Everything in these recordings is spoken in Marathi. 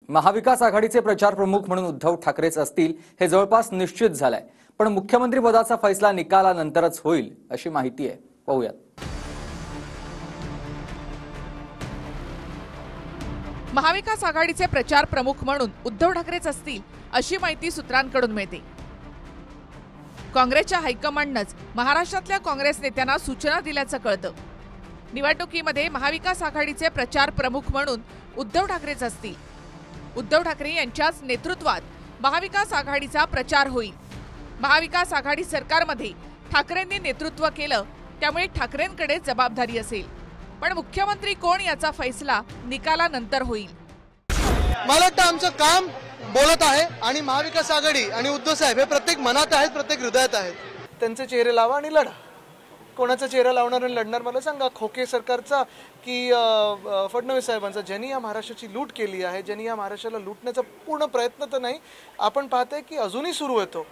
महाविकास आघाडीचे प्रचार प्रमुख म्हणून उद्धव ठाकरेच असतील हे जवळपास निश्चित झालंय, पण मुख्यमंत्री पदाचा फैसला निकालानंतरच होईल अशी माहिती आहे. पाहूयात. महाविकास आघाडीचे प्रचार प्रमुख म्हणून उद्धव ठाकरेच असतील अशी माहिती सूत्रांकडून मिळते. काँग्रेसच्या हायकमांडनंच महाराष्ट्रातल्या काँग्रेस नेत्यांना सूचना दिल्याचं कळतं. निवडणुकीमध्ये महाविकास आघाडीचे प्रचार प्रमुख म्हणून उद्धव ठाकरेच असतील. उद्धव ठाकरे यांच्याच नेतृत्वात महाविकास आघाडीचा प्रचार होईल. महाविकास आघाडी सरकारमध्ये ठाकरेंनी नेतृत्व केलं, त्यामुळे ठाकरेंकडे जबाबदारी असेल, पण मुख्यमंत्री कोण याचा फैसला निकालानंतर होईल. मला वाटतं आमचं काम बोलत आहे आणि महाविकास आघाडी आणि उद्धव साहेब हे प्रत्येक मनात आहेत, प्रत्येक हृदयात आहेत. त्यांचे चेहरे लावा आणि लढा. कोणाचा चेहरा लावणार आणि लढणार मला सांगा. खोके सरकारचा की फडणवीस साहेबांचा, ज्यांनी या महाराष्ट्राची लूट केली आहे, ज्यांनी या महाराष्ट्राला लुटण्याचा पूर्ण प्रयत्न तर नाही, आपण पाहतोय की अजूनही सुरू होतो.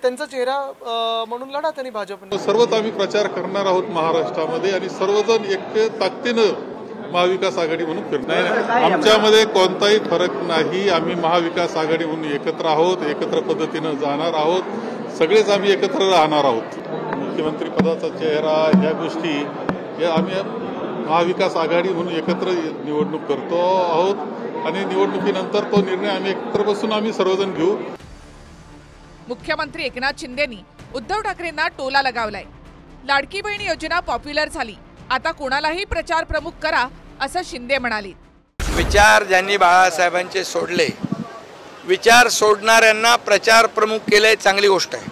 त्यांचा चेहरा म्हणून लढा त्यांनी भाजपने. सर्वच आम्ही प्रचार करणार आहोत महाराष्ट्रामध्ये आणि सर्वजण एक ताकदीनं महाविकास आघाडी म्हणून फिरणार. आमच्यामध्ये कोणताही फरक नाही. आम्ही महाविकास आघाडी म्हणून एकत्र आहोत, एकत्र पद्धतीनं जाणार आहोत, सगळेच आम्ही एकत्र राहणार आहोत. मुख्यमंत्री पदाचा चेहरा ह्या गोष्टी या आम्ही महाविकास आघाडी म्हणून एकत्र निवडणूक करतो आहोत आणि निवडणुकीनंतर तो निर्णय आम्ही एकत्र बसून आम्ही सर्वजण घेऊ. मुख्यमंत्री एकनाथ शिंदेंनी उद्धव ठाकरेंना टोला लगावलाय. लाडकी बहीण योजना पॉप्युलर झाली, आता कोणालाही प्रचार प्रमुख करा असं शिंदे म्हणाले. विचार ज्यांनी बाळासाहेबांचे सोडले, विचार सोडणाऱ्यांना प्रचार प्रमुख केले, चांगली गोष्ट आहे.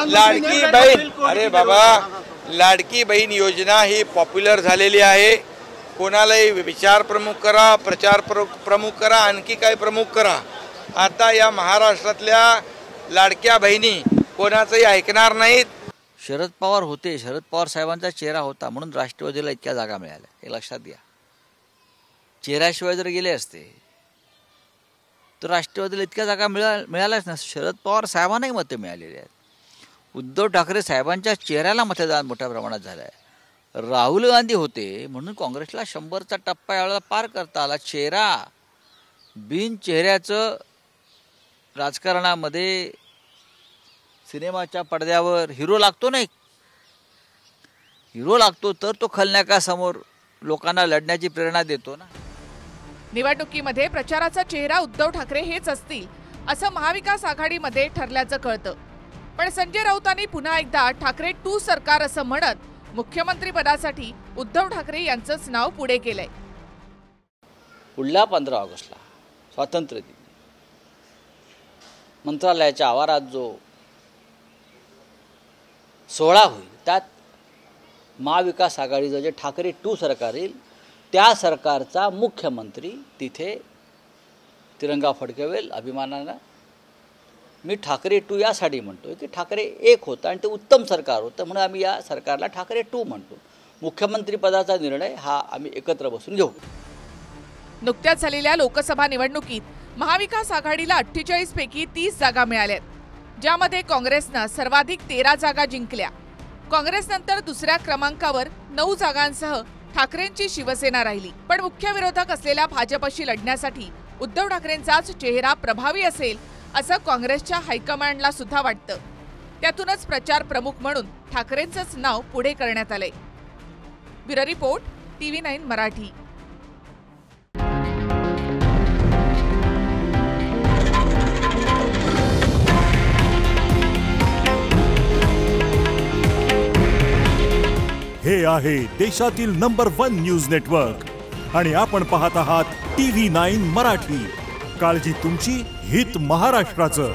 लाडकी बहीण, अरे बाबा, लाडकी बहीण योजना ही पॉप्युलर झालेली आहे. कोणालाही विचार प्रमुख करा, प्रचार प्रमुख करा, आणखी काय प्रमुख करा. आता या महाराष्ट्रातल्या लाडक्या बहिणी कोणाचंही ऐकणार नाहीत. शरद पवार होते, शरद पवार साहेबांचा चेहरा होता म्हणून राष्ट्रवादीला इतक्या जागा मिळाल्या, हे लक्षात घ्या. चेहऱ्याशिवाय जर गेले असते तर राष्ट्रवादीला इतक्या जागा मिळाल्याच ना. शरद पवार साहेबांनाही मतं मिळालेली आहेत. उद्धव ठाकरे साहेबांच्या चेहऱ्याला मतदान मोठ्या प्रमाणात झालं आहे. राहुल गांधी होते म्हणून काँग्रेसला 100चा टप्पा यावेळेला पार करता आला. चेहरा बिन चेहऱ्याचं राजकारणामध्ये सिनेमाच्या पडद्यावर हिरो लागतो नाही, हिरो लागतो तर तो खलनायकासमोर लोकांना लढण्याची प्रेरणा देतो ना. निवडणुकीमध्ये प्रचाराचा चेहरा उद्धव ठाकरे हेच असतील असं महाविकास आघाडीमध्ये ठरल्याचं कळतं. पण संजय राऊतांनी पुन्हा एकदा ठाकरे 2 सरकार असं म्हणत मुख्यमंत्री पदासाठी उद्धव ठाकरे यांचंच नाव पुढे केलंय. पुढल्या 15 ऑगस्टला स्वातंत्र्य दिन मंत्रालयाच्या आवारात जो सोहळा होईल त्यात महाविकास आघाडीचं जे ठाकरे 2 सरकार येईल त्या सरकारचा मुख्यमंत्री तिथे तिरंगा फडकवेल अभिमानानं. मी ठाकरे 2 यासाठी म्हणतोय की ठाकरे 1 होतं आणि ते उत्तम सरकार होतं म्हणून आम्ही या सरकारला ठाकरे 2 म्हणतो. मुख्यमंत्री पदाचा निर्णय हा आम्ही एकत्र बसून घेऊ. नुकत्याच झालेल्या लोकसभा निवडणुकीत महाविकास आघाडीला 48 पैकी 30 जागा मिळाल्यात, ज्यामध्ये काँग्रेसनं सर्वाधिक 13 जागा जिंकल्या. काँग्रेसनंतर दुसऱ्या क्रमांकावर 9 जागांसह ठाकरेंची शिवसेना राहिली. पण मुख्य विरोधक असलेल्या भाजपशी लढण्यासाठी उद्धव ठाकरेंचाच चेहरा प्रभावी असेल असं काँग्रेसच्या हायकमांडला सुद्धा वाटतं. त्यातूनच प्रचार प्रमुख म्हणून ठाकरेंचंच नाव पुढे करण्यात आलंय. Bureau report, TV9 Marathi. हे आहे देशातील नंबर 1 न्यूज नेटवर्क आणि आपण पाहत आहात TV9 मराठी. काळजी तुमची, हित महाराष्ट्राचं.